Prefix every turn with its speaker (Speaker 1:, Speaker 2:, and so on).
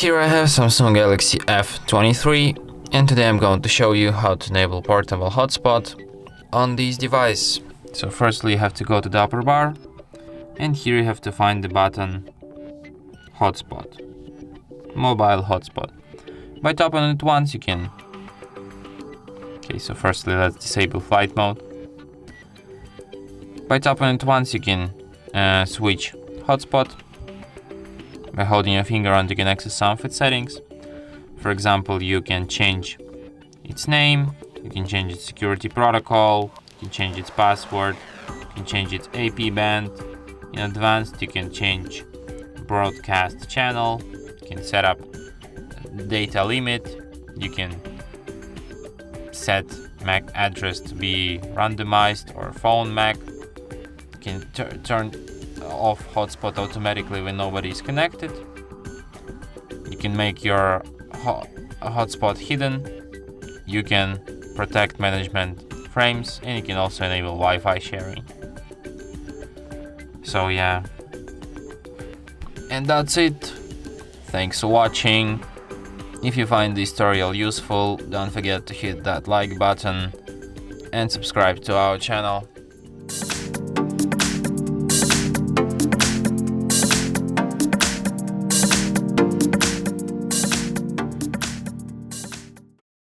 Speaker 1: Here I have Samsung Galaxy F23, and today I'm going to show you how to enable portable hotspot on this device. So firstly you have to go to the upper bar, and here you have to find the button Hotspot, Mobile Hotspot. By tapping it once you can... Okay, so firstly let's disable flight mode. By tapping it once you can switch hotspot. By holding your finger on, you can access some of its settings. For example, you can change its name, you can change its security protocol, you can change its password, you can change its AP band. In advanced, you can change broadcast channel, you can set up data limit, you can set MAC address to be randomized or phone MAC, you can turn off hotspot automatically when nobody is connected. You can make your hotspot hidden. You can protect management frames, and you can also enable Wi-Fi sharing. So yeah, and that's it. Thanks for watching. If you find this tutorial useful, don't forget to hit that like button and subscribe to our channel.